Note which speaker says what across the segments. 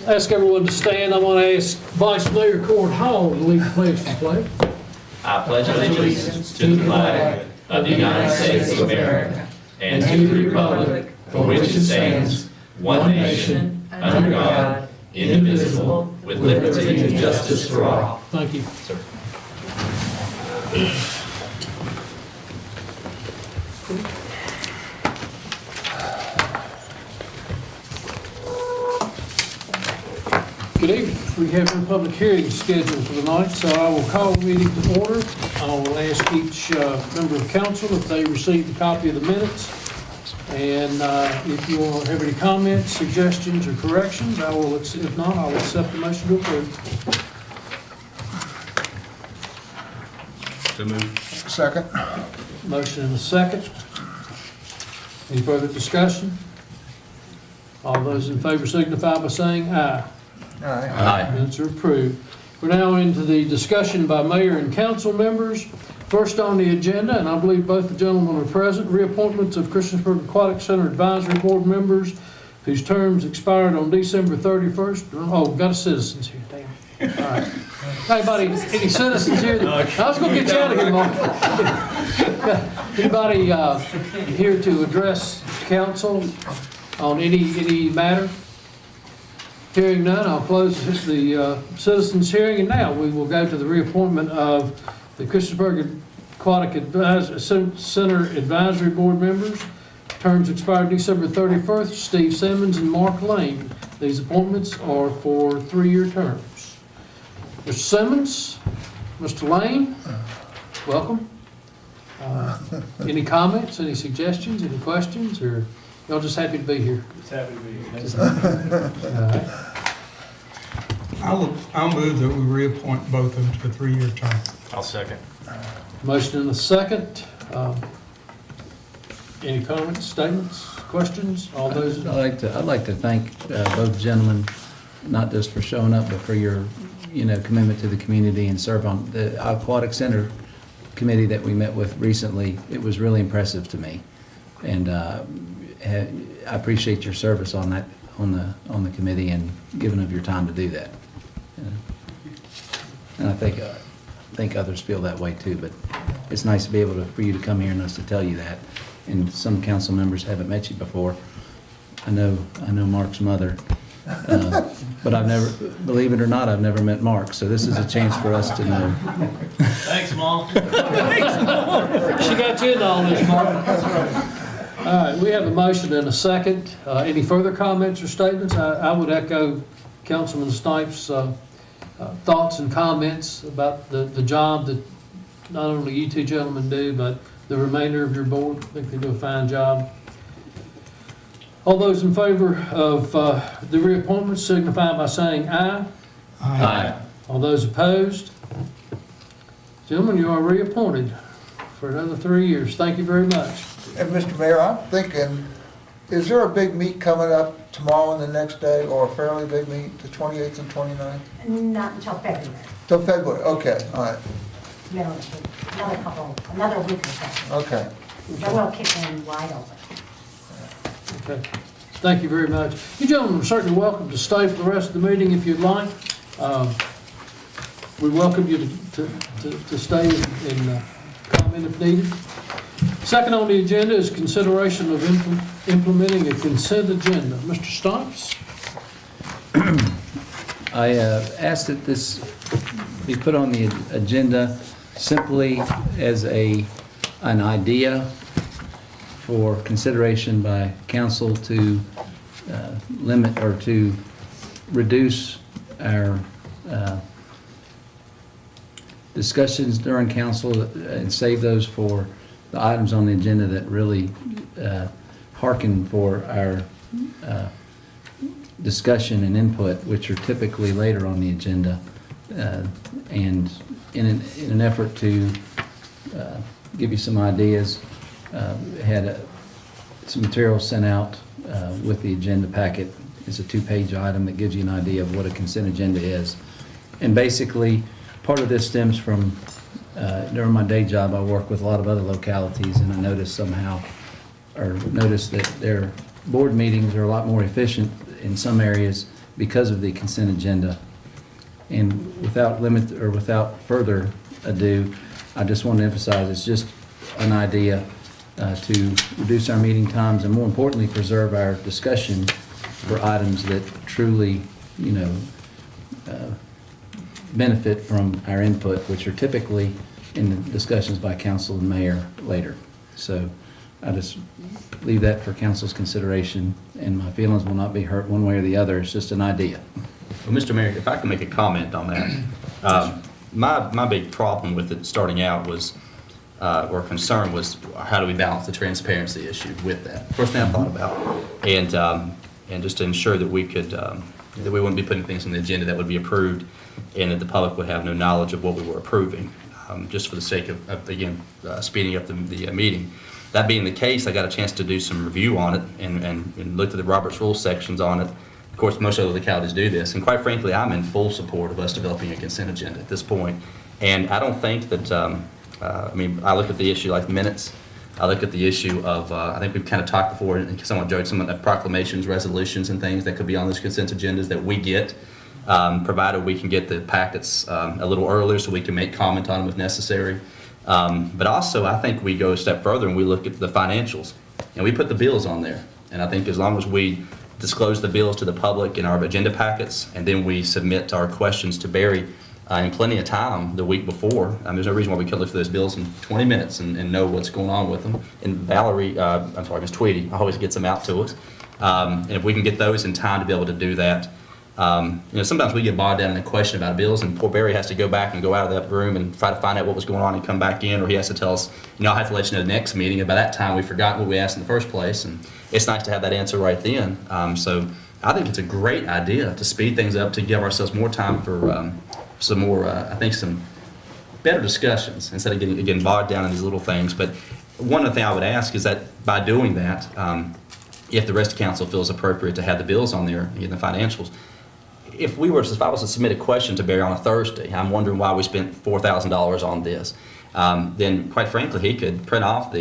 Speaker 1: Ask everyone to stand. I want to ask Vice Mayor Cord Hall to lead the pledge to play.
Speaker 2: I pledge allegiance to the flag of the United States of America and to the republic for which it stands, one nation, under God, indivisible, with liberty and justice for all.
Speaker 1: Thank you.
Speaker 2: Sir.
Speaker 1: Good evening. We have no public hearings scheduled for the night, so I will call the meeting to order. I will ask each member of council if they received a copy of the minutes. And if you all have any comments, suggestions, or corrections, if not, I will accept the motion to approve.
Speaker 2: So moved.
Speaker 3: Second.
Speaker 1: Motion and a second. Any further discussion? All those in favor signify by saying aye.
Speaker 3: Aye.
Speaker 2: Aye.
Speaker 1: Minutes are approved. We're now into the discussion by mayor and council members. First on the agenda, and I believe both the gentlemen are present, reappointments of Christiansburg Aquatic Center Advisory Board members whose terms expired on December 31st. Oh, got a citizens here, damn. All right. Anybody, any citizens here? I was gonna get you out of here, Mark. Anybody here to address council on any matter? Hearing none, I'll close the citizens' hearing, and now we will go to the reappointment of the Christiansburg Aquatic Center Advisory Board members. Terms expired December 31st, Steve Simmons and Mark Lane. These appointments are for 3-year terms. Mr. Simmons, Mr. Lane, welcome. Any comments, any suggestions, any questions, or y'all just happy to be here?
Speaker 4: Just happy to be here.
Speaker 1: All right.
Speaker 4: I'll move that we reappoint both of them to a 3-year term.
Speaker 2: I'll second.
Speaker 1: Motion and a second. Any comments, statements, questions? All those,
Speaker 5: I'd like to thank both gentlemen, not just for showing up, but for your, commitment to the community and serve on the Aquatic Center Committee that we met with recently. It was really impressive to me, and I appreciate your service on that, on the committee, and giving of your time to do that. And I think others feel that way too. But it's nice to be able for you to come here and us to tell you that. And some council members haven't met you before. I know Mark's mother, but I've never, believe it or not, I've never met Mark. So this is a chance for us to know.
Speaker 2: Thanks, Mom.
Speaker 1: she got you in all this, Mark. All right, we have a motion and a second. Any further comments or statements? I would echo Councilman Snipes' thoughts and comments about the job that not only you two gentlemen do, but the remainder of your board. I think they do a fine job. All those in favor of the reappointment signify by saying aye.
Speaker 2: Aye.
Speaker 1: All those opposed? Gentlemen, you are reappointed for another 3 years. Thank you very much.
Speaker 3: And Mr. Mayor, I'm thinking, is there a big meet coming up tomorrow and the next day, or a fairly big meet, the 28th and 29th?
Speaker 6: Not until February,
Speaker 3: Till February, okay, all right,
Speaker 6: middle of another week or so.
Speaker 3: okay.
Speaker 6: Then we'll kick in wide open.
Speaker 1: Okay. Thank you very much. You gentlemen are certainly welcome to stay for the rest of the meeting if you'd like. We welcome you to stay and comment if needed. Second on the agenda is consideration of implementing a consent agenda. Mr. Stomps?
Speaker 5: I asked that this be put on the agenda simply as an idea for consideration by council to limit or to reduce our discussions during council and save those for the items on the agenda that really hearken for our discussion and input, which are typically later on the agenda. And in an effort to give you some ideas, had some material sent out with the agenda packet. It's a 2-page item that gives you an idea of what a consent agenda is. And basically, part of this stems from during my day job, I work with a lot of other localities, and I noticed that their board meetings are a lot more efficient in some areas because of the consent agenda. And without further ado, I just want to emphasize, it's just an idea to reduce our meeting times and, more importantly, preserve our discussion for items that truly, benefit from our input, which are typically in the discussions by council and mayor later. So I just leave that for council's consideration, and my feelings will not be hurt one way or the other. It's just an idea.
Speaker 2: Well, Mr. Mayor, if I can make a comment on that. My big problem with it starting out was, or concern was, how do we balance the transparency issue with that? First thing I thought about, and just to ensure that we could, that we wouldn't be putting things on the agenda that would be approved and that the public would have no knowledge of what we were approving, just for the sake of again, speeding up the meeting. That being the case, I got a chance to do some review on it and looked at the Robert's Rules sections on it. Of course, most other localities do this, and quite frankly, I'm in full support of us developing a consent agenda at this point. And I don't think that, I look at the issue like minutes. I look at the issue of, I think we've kind of talked before, and someone joked, some of the proclamations, resolutions, and things that could be on those consent agendas that we get, provided we can get the packets a little earlier so we can make comment on them if necessary. But also, I think we go a step further and we look at the financials, and we put the bills on there. And I think as long as we disclose the bills to the public in our agenda packets, and then we submit our questions to Barry in plenty of time the week before, there's no reason why we couldn't look through those bills in 20 minutes and know what's going on with them. And Valerie, Miss Tweedy, always gets them out to us. And if we can get those in time to be able to do that, sometimes we get bogged down in a question about bills, and poor Barry has to go back and go out of that room and try to find out what was going on and come back in, or he has to tell us, I'll have to let you know the next meeting. And by that time, we've forgotten what we asked in the first place, and it's nice to have that answer right then. So I think it's a great idea to speed things up, to give ourselves more time for some better discussions instead of getting bogged down in these little things. But one other thing I would ask is that by doing that, if the rest of council feels appropriate to have the bills on there and the financials, if I was to submit a question to Barry on a Thursday, I'm wondering why we spent $4,000 on this, then quite frankly, he could print off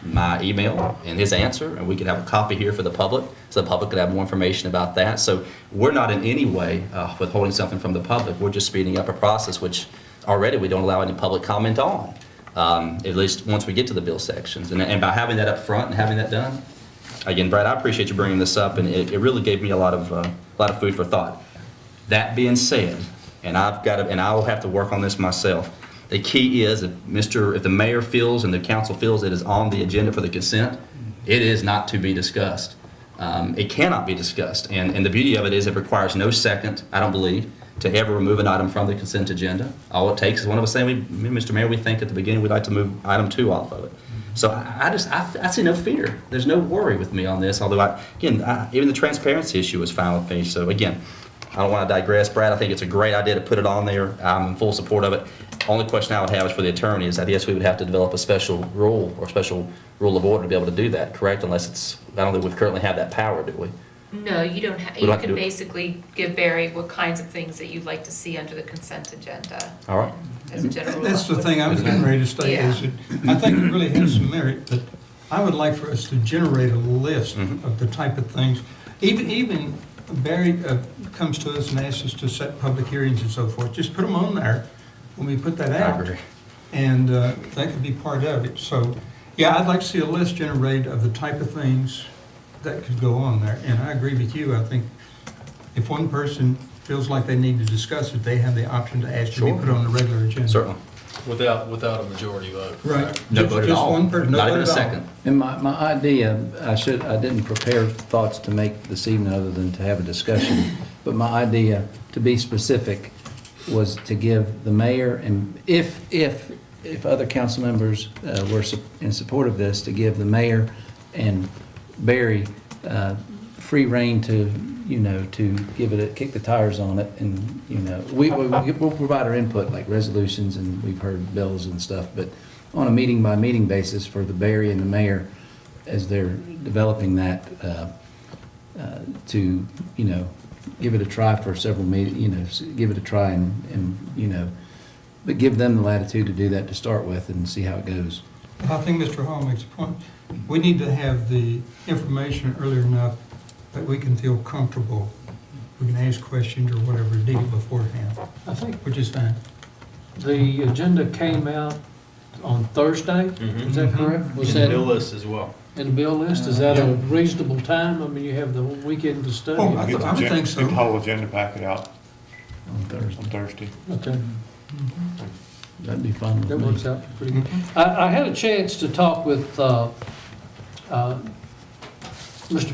Speaker 2: my email and his answer, and we could have a copy here for the public, so the public could have more information about that. So we're not in any way withholding something from the public. We're just speeding up a process which already we don't allow any public comment on, at least once we get to the bill sections. And by having that up front and having that done, again, Brad, I appreciate you bringing this up, and it really gave me a lot of food for thought. That being said, and I will have to work on this myself. The key is if the mayor feels and the council feels it is on the agenda for the consent, it is not to be discussed. It cannot be discussed, and the beauty of it is it requires no second, I don't believe, to ever remove an item from the consent agenda. All it takes is one of us saying, Mr. Mayor, we think at the beginning we'd like to move item 2 off of it. So I see no fear. There's no worry with me on this, although even the transparency issue is fine with me. So again, I don't want to digress, Brad. I think it's a great idea to put it on there. I'm in full support of it. Only question I would have is for the attorney is that yes, we would have to develop a special rule or special rule of order to be able to do that, correct? Unless I don't think we currently have that power, do we?
Speaker 7: No, you don't have,
Speaker 2: We
Speaker 7: you
Speaker 2: don't have to
Speaker 7: can
Speaker 2: do it.
Speaker 7: basically give Barry what kinds of things that you'd like to see under the consent agenda.
Speaker 2: All right.
Speaker 7: As a general rule.
Speaker 4: That's the thing I was getting ready to state, is that I think it really has some merit, but I would like for us to generate a list of the type of things. Even Barry comes to us and asks us to set public hearings and so forth. Just put them on there when we put that out.
Speaker 2: I agree.
Speaker 4: And that could be part of it. So, yeah, I'd like to see a list generated of the type of things that could go on there. And I agree with you. I think if one person feels like they need to discuss it, they have the option to ask to be
Speaker 2: Sure.
Speaker 4: put on the regular agenda.
Speaker 2: Certainly.
Speaker 8: Without a majority vote.
Speaker 4: Right.
Speaker 2: No vote at
Speaker 4: Just
Speaker 2: all.
Speaker 4: one person, no
Speaker 2: Not
Speaker 4: vote
Speaker 2: even a
Speaker 4: at all.
Speaker 2: second.
Speaker 5: And my idea, I didn't prepare thoughts to make this evening other than to have a discussion, but my idea, to be specific, was to give the mayor, and if other council members were in support of this, to give the mayor and Barry free rein to give it kick the tires on it, and we'll provide our input like resolutions, and we've heard bills and stuff, but on a meeting by meeting basis for the Barry and the mayor as they're developing that to give it a try for several meetings, give it a try and but give them the latitude to do that to start with and see how it goes.
Speaker 4: I think Mr. Hall makes a point. We need to have the information earlier enough that we can feel comfortable. We can ask questions or whatever, dig it beforehand,
Speaker 1: I think
Speaker 4: which is fine.
Speaker 1: the agenda came out on Thursday, is that correct? Was that
Speaker 8: list as well.
Speaker 1: in the bill list? Is that a reasonable time? I mean, you have the whole weekend to
Speaker 4: Oh,
Speaker 1: study.
Speaker 4: I would think
Speaker 9: Get the
Speaker 4: so.
Speaker 9: whole agenda packet out
Speaker 5: On Thursday.
Speaker 9: on Thursday.
Speaker 1: Okay.
Speaker 5: That'd be fun with
Speaker 1: That
Speaker 5: me.
Speaker 1: works out pretty good. I had a chance to talk with Mr.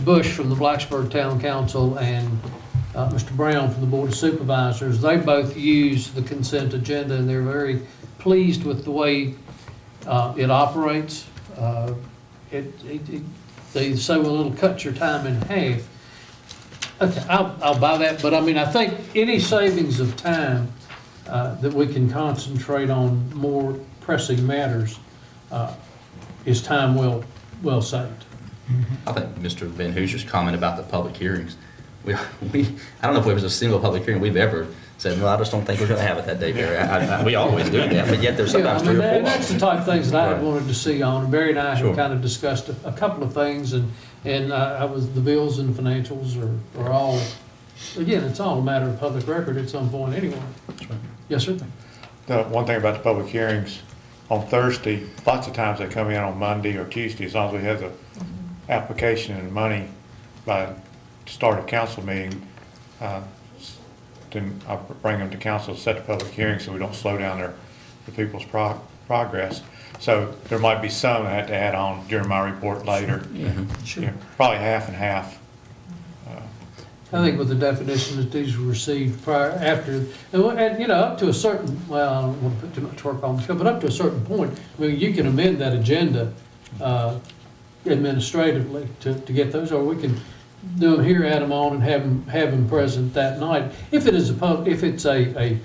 Speaker 1: Bush from the Blacksburg Town Council and Mr. Brown from the Board of Supervisors. They both use the consent agenda, and they're very pleased with the way it operates. They say, well, it'll cut your time in half. Okay, I'll buy that, but I mean, I think any savings of time that we can concentrate on more pressing matters is time well saved.
Speaker 2: I think Mr. Van Hoosier's comment about the public hearings, I don't know if there was a single public hearing we've ever said, no, I just don't think we're gonna have it that day, Barry. We always do that, but yet there's
Speaker 1: Yeah, I
Speaker 2: sometimes
Speaker 1: mean,
Speaker 2: three or
Speaker 1: and
Speaker 2: four.
Speaker 1: that's the type of things that I had
Speaker 2: Right.
Speaker 1: wanted to see on. Barry and I
Speaker 2: Sure.
Speaker 1: have kind of discussed a couple of things, and the bills and financials are all, again, it's all a matter of public record at some point anyway. Yes, sir?
Speaker 9: The one thing about the public hearings, on Thursday, lots of times they come in on Monday or Tuesday, as long as we have the application and money by start of council meeting, then I'll bring them to council, set the public hearing so we don't slow down the people's progress. So there might be some I had to add on during my report later.
Speaker 1: Sure.
Speaker 9: Yeah, probably half and half.
Speaker 1: I think with the definition that these were received after, and, up to a certain, well, I don't want to put too much work on this, but up to a certain point, I mean, you can amend that agenda administratively to get those, or we can do them here, add them on, and have them present that night. If it is if it's a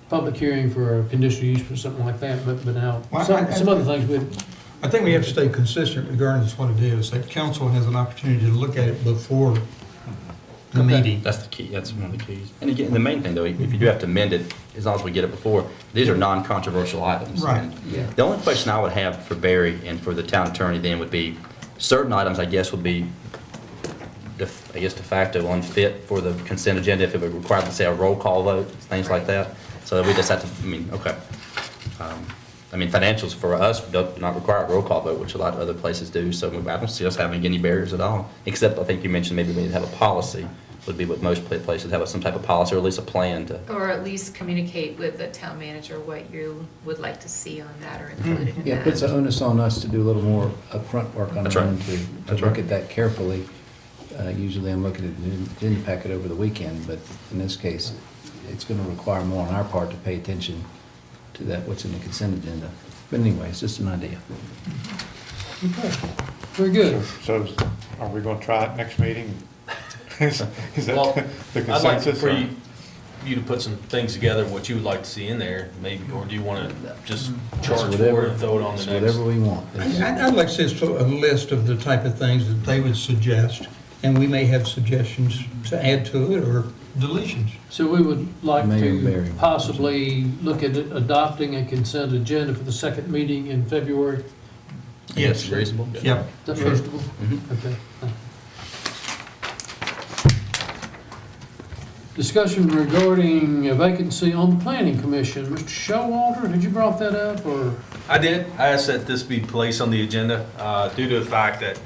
Speaker 1: public hearing for a conditional use or something like that, but now,
Speaker 4: Well,
Speaker 1: some other things we
Speaker 4: I think we have to stay consistent regardless of what it is, that council has an opportunity to look at it before the meeting.
Speaker 2: That's the key, that's one of the keys. And again, the main thing though, if you do have to amend it, as long as we get it before, these are non-controversial items.
Speaker 4: Right.
Speaker 2: And the only question I would have for Barry and for the town attorney then would be, certain items, I guess, would be, de facto unfit for the consent agenda if it would require, let's say, a roll call vote, things like that. So we just have to, okay. Financials for us do not require a roll call vote, which a lot of other places do, so I don't see us having any barriers at all. Except, I think you mentioned maybe we need to have a policy, would be what most places have, some type of policy, or at least a plan to.
Speaker 7: Or at least communicate with the town manager what you would like to see on that or included in
Speaker 5: Yeah,
Speaker 7: that.
Speaker 5: it puts the onus on us to do a little more upfront work on
Speaker 2: That's
Speaker 5: our
Speaker 2: right.
Speaker 5: own to
Speaker 2: That's
Speaker 5: look
Speaker 2: right.
Speaker 5: at that carefully. Usually I'm looking at the agenda packet over the weekend, but in this case, it's going to require more on our part to pay attention to that, what's in the consent agenda. But anyway, it's just an idea.
Speaker 1: Okay, very good.
Speaker 9: So are we gonna try it next meeting? Is
Speaker 8: Well,
Speaker 9: that the
Speaker 8: I'd like
Speaker 9: consensus?
Speaker 8: for you to put some things together, what you would like to see in there, maybe, or do you want to just charge for it and throw it on the
Speaker 5: It's
Speaker 8: next?
Speaker 5: whatever we want.
Speaker 4: I'd like to see a list of the type of things that they would suggest, and we may have suggestions to add to it or deletions.
Speaker 1: So we would like
Speaker 5: Mayor
Speaker 1: to
Speaker 5: Barry.
Speaker 1: possibly look at adopting a consent agenda for the second meeting in February.
Speaker 4: Yes.
Speaker 2: Reasonable?
Speaker 4: Yep.
Speaker 1: Is that
Speaker 4: Sure.
Speaker 1: reasonable?
Speaker 2: Mhm.
Speaker 1: Okay. Discussion regarding a vacancy on the planning commission. Mr. Showalter, did you brought that up, or?
Speaker 8: I did. I asked that this be placed on the agenda due to the fact that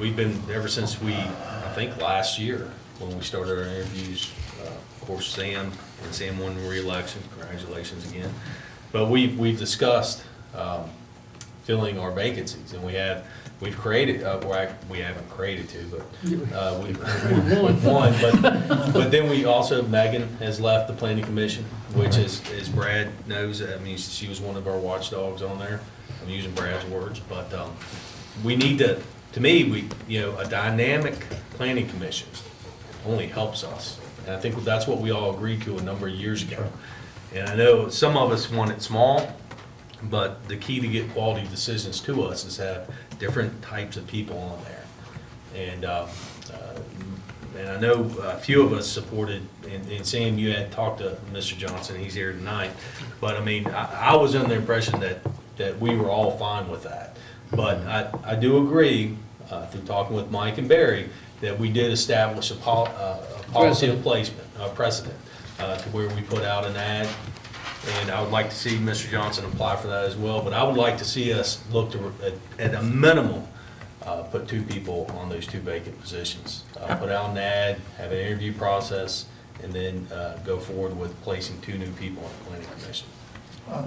Speaker 8: we've been, ever since I think last year, when we started our interviews, of course, Sam won re-election, congratulations again. But we've discussed filling our vacancies, and we've created, we haven't created two, but we've won. But then we also, Megan has left the planning commission, which is, as Brad knows, she was one of our watchdogs on there. I'm using Brad's words, but we need to me, a dynamic planning commission only helps us. And I think that's what we all agreed to a number of years ago. And I know some of us want it small, but the key to get quality decisions to us is have different types of people on there. And I know a few of us supported, and Sam, you had talked to Mr. Johnson, he's here tonight. But I was under the impression that that we were all fine with that. But I do agree, through talking with Mike and Barry, that we did establish a policy of placement, a precedent, to where we put out an ad. And I would like to see Mr. Johnson apply for that as well, but I would like to see us look to, at a minimum, put 2 people on those 2 vacant positions. Put out an ad, have an interview process, and then go forward with placing 2 new people on the planning commission.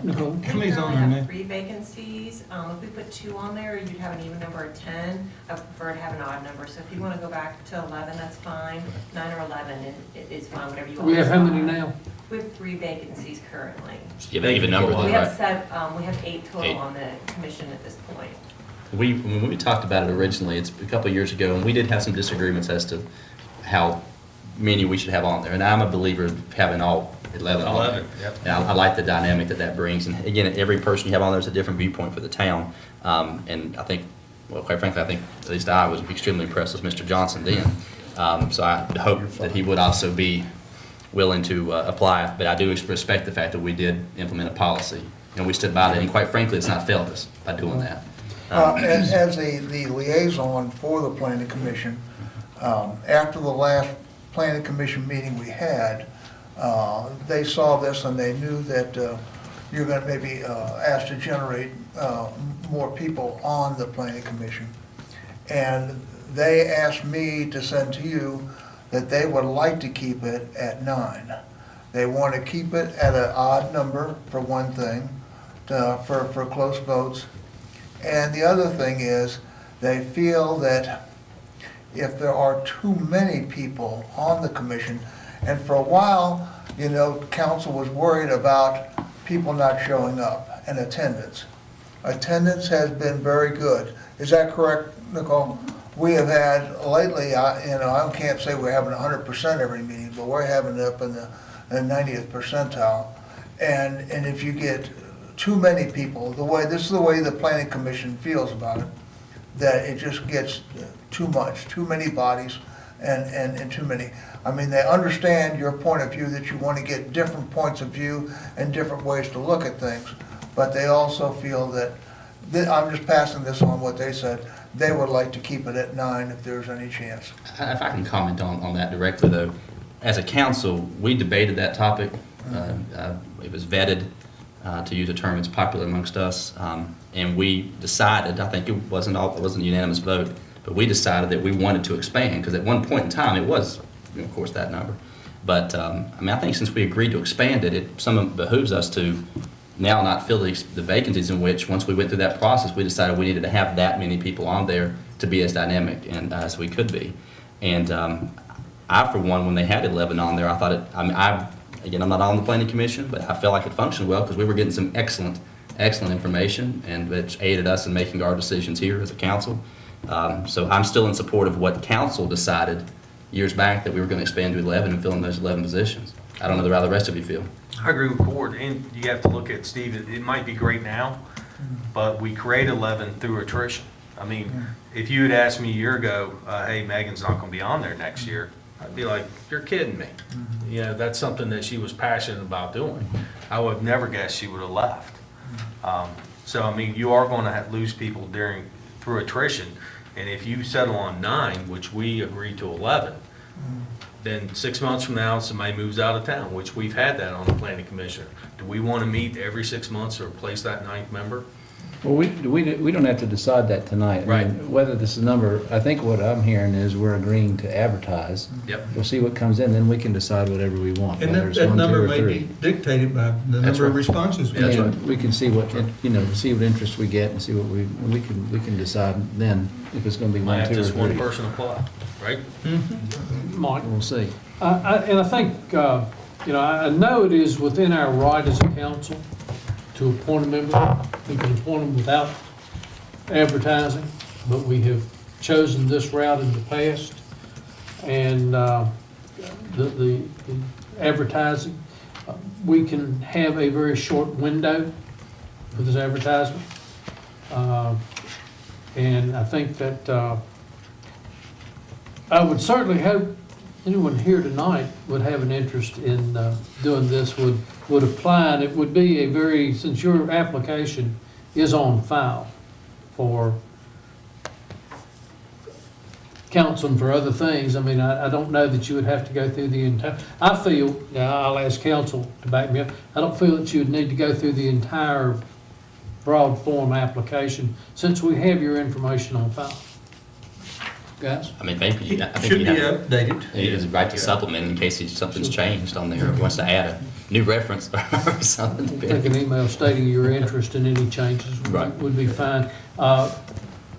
Speaker 1: Nicole?
Speaker 4: How
Speaker 10: We
Speaker 4: many's on
Speaker 10: currently
Speaker 4: there,
Speaker 10: have
Speaker 4: man?
Speaker 10: 3 vacancies. If we put 2 on there, you'd have an even number of 10. I prefer to have an odd number, so if you want to go back to 11, that's fine. 9 or 11 is fine, whatever you want.
Speaker 1: We have how many
Speaker 10: decide.
Speaker 1: now?
Speaker 10: We have 3 vacancies currently.
Speaker 2: You have an even number
Speaker 10: We
Speaker 2: then,
Speaker 10: have
Speaker 2: right?
Speaker 10: we have 8 total
Speaker 2: 8.
Speaker 10: on the commission at this point.
Speaker 2: When we talked about it originally, it's a couple of years ago, and we did have some disagreements as to how many we should have on there. And I'm a believer of having all 11 on there.
Speaker 8: 11, yep.
Speaker 2: And I like the dynamic that brings. And again, every person you have on there is a different viewpoint for the town. And I think, well, quite frankly, I think at least I was extremely impressed with Mr. Johnson then. So I hope that he would also be willing to apply. But I do respect the fact that we did implement a policy. And we stood by that. And quite frankly, it's not failed us by doing that.
Speaker 3: As the liaison for the planning commission, after the last planning commission meeting we had, they saw this and they knew that you're going to maybe ask to generate more people on the planning commission. And they asked me to send to you that they would like to keep it at 9. They want to keep it at an odd number, for one thing, for close votes. And the other thing is, they feel that if there are too many people on the commission, and for a while, you know, council was worried about people not showing up and attendance. Attendance has been very good. Is that correct, Nicole? We have had lately, I can't say we're having 100% every meeting, but we're having it up in the 90th percentile. And if you get too many people, this is the way the planning commission feels about it, that it just gets too much, too many bodies and too many. I mean, they understand your point of view, that you want to get different points of view and different ways to look at things, but they also feel that, I'm just passing this on what they said, they would like to keep it at 9 if there's any chance.
Speaker 2: If I can comment on that directly, though, as a council, we debated that topic. It was vetted, to use a term that's popular amongst us, and we decided, I think it wasn't a unanimous vote, but we decided that we wanted to expand, because at one point in time, it was, of course, that number. But, I think since we agreed to expand it, it behooves us to now not fill the vacancies, in which, once we went through that process, we decided we needed to have that many people on there to be as dynamic and as we could be. And I, for one, when they had 11 on there, I thought again, I'm not on the planning commission, but I felt like it functioned well, because we were getting some excellent information, and which aided us in making our decisions here as a council. So I'm still in support of what council decided years back, that we were going to expand to 11 and fill in those 11 positions. I don't know how the rest of you feel.
Speaker 8: I agree with Cord, and you have to look at, Steve, it might be great now, but we create 11 through attrition. I mean, if you had asked me a year ago, hey, Megan's not going to be on there next year, I'd be like, you're kidding me. You know, that's something that she was passionate about doing. I would have never guessed she would have left. So, I mean, you are going to lose people through attrition, and if you settle on 9, which we agreed to 11, then 6 months from now, somebody moves out of town, which we've had that on the planning commission. Do we want to meet every 6 months to replace that 9th member?
Speaker 5: Well, we don't have to decide that tonight. I mean,
Speaker 8: Right.
Speaker 5: whether this is number, I think what I'm hearing is we're agreeing to advertise.
Speaker 8: Yep.
Speaker 5: We'll see what comes in, then we can decide whatever we want,
Speaker 4: And
Speaker 5: whether
Speaker 4: that
Speaker 5: it's
Speaker 4: that
Speaker 5: 1, 2,
Speaker 4: number
Speaker 5: or
Speaker 4: may
Speaker 5: 3.
Speaker 4: be dictated by the
Speaker 2: That's
Speaker 4: number of
Speaker 2: right.
Speaker 4: responses we
Speaker 2: That's
Speaker 4: get.
Speaker 2: right.
Speaker 5: And we can see what, see what interest we get and see what we can decide then if it's gonna be
Speaker 8: Might
Speaker 5: 1,
Speaker 8: have
Speaker 5: 2, or
Speaker 8: just one
Speaker 5: 3.
Speaker 8: person apply, right?
Speaker 1: Mike?
Speaker 5: We'll see.
Speaker 1: And I think, I know it is within our right as a council to appoint a member. We can appoint them without advertising, but we have chosen this route in the past. And the advertising, we can have a very short window for this advertisement. And I think that I would certainly hope anyone here tonight would have an interest in doing this, would apply, and it would be since your application is on file for counseling for other things. I mean, I don't know that you would have to go through the entire, I feel, now I'll ask council to back me up, I don't feel that you would need to go through the entire broad form application since we have your information on file. Guys?
Speaker 2: I mean, maybe, I think
Speaker 4: Should
Speaker 2: you
Speaker 4: be
Speaker 2: have,
Speaker 4: updated.
Speaker 2: he has a right to supplement in case something's changed on there, or wants to add a new reference or something.
Speaker 1: I think an email stating your interest in any changes
Speaker 2: Right.
Speaker 1: would be fine.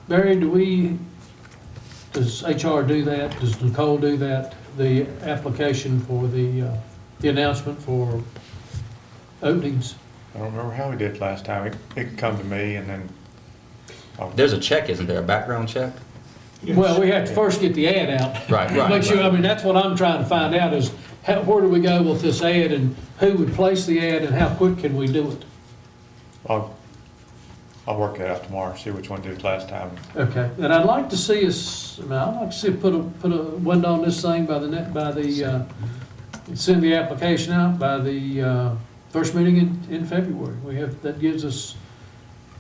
Speaker 1: Barry, does HR do that? Does Nicole do that? The application for the announcement for openings?
Speaker 9: I don't remember how we did last time. It could come to me and then.
Speaker 2: There's a check, isn't there, a background check?
Speaker 1: Well, we have to first get the ad out.
Speaker 2: Right, right,
Speaker 1: Make sure, I
Speaker 2: right.
Speaker 1: mean, that's what I'm trying to find out is where do we go with this ad and who would place the ad and how quick can we do it?
Speaker 9: I'll work that out tomorrow, see which one did last time.
Speaker 1: Okay, and I'd like to see us, I mean, I'd like to see put a window on this thing by send the application out by the first meeting in February. That gives us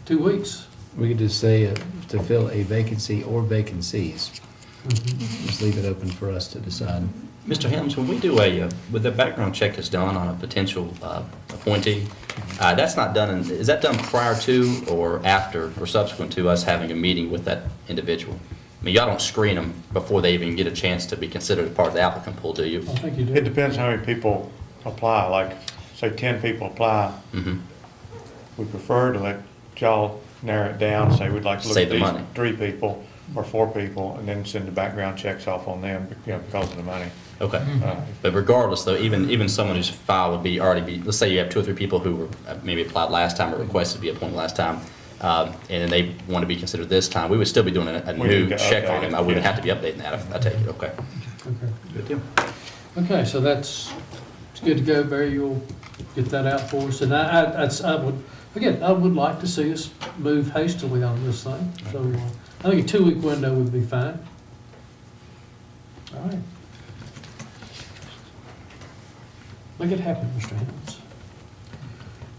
Speaker 1: 2 weeks.
Speaker 5: We could just say to fill a vacancy or vacancies. Just leave it open for us to decide.
Speaker 2: Mr. Helms, when we do when the background check is done on a potential appointee, that's not done, is that done prior to or after or subsequent to us having a meeting with that individual? I mean, y'all don't screen them before they even get a chance to be considered a part of the applicant pool, do you?
Speaker 1: I think you
Speaker 9: It
Speaker 1: do.
Speaker 9: depends how many people apply, like, say 10 people apply.
Speaker 2: Mm-hmm.
Speaker 9: We prefer to let y'all narrow it down, say we'd like to look
Speaker 2: Save
Speaker 9: at
Speaker 2: the
Speaker 9: these
Speaker 2: money.
Speaker 9: 3 people or 4 people, and then send the background checks off on them, because of the money.
Speaker 2: Okay.
Speaker 9: Uh,
Speaker 2: But regardless, though, even someone whose file would already be, let's say you have 2 or 3 people who were maybe applied last time or requested to be appointed last time, and then they want to be considered this time, we would still be doing a
Speaker 9: We
Speaker 2: new
Speaker 9: need to
Speaker 2: check on
Speaker 9: update
Speaker 2: them.
Speaker 9: it,
Speaker 2: I wouldn't
Speaker 9: yes.
Speaker 2: have to be updating that, I take it, okay.
Speaker 1: Okay.
Speaker 2: Good deal.
Speaker 1: Okay, so it's good to go, Barry, you'll get that out for us, and I would like to see us move hastily on this thing, so I think a 2-week window would be fine. All right. Make it happen, Mr. Helms.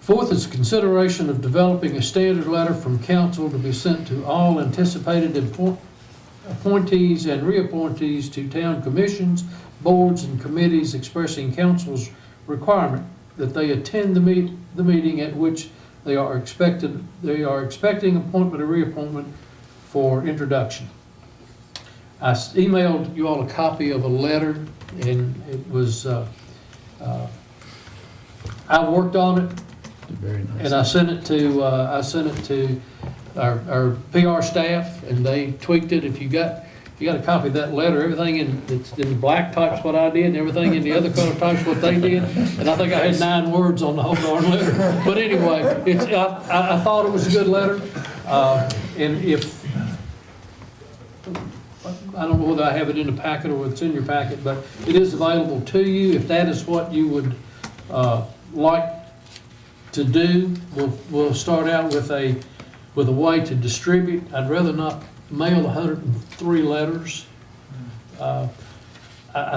Speaker 1: Fourth is consideration of developing a standard letter from council to be sent to all anticipated appointees and reappointees to town commissions, boards, and committees expressing council's requirement that they attend the meeting at which they are expecting appointment or reappointment for introduction. I emailed you all a copy of a letter, and it was, I worked on it,
Speaker 5: Very nice.
Speaker 1: and I sent it to our PR staff, and they tweaked it. If you got a copy of that letter, everything it's in black type's what I did, and everything in the other color type's what they did. And I think I had 9 words on the whole darn letter. But anyway, I thought it was a good letter. And if, I don't know whether I have it in the packet or whether it's in your packet, but it is available to you. If that is what you would like to do, we'll start out with a way to distribute. I'd rather not mail 103 letters. I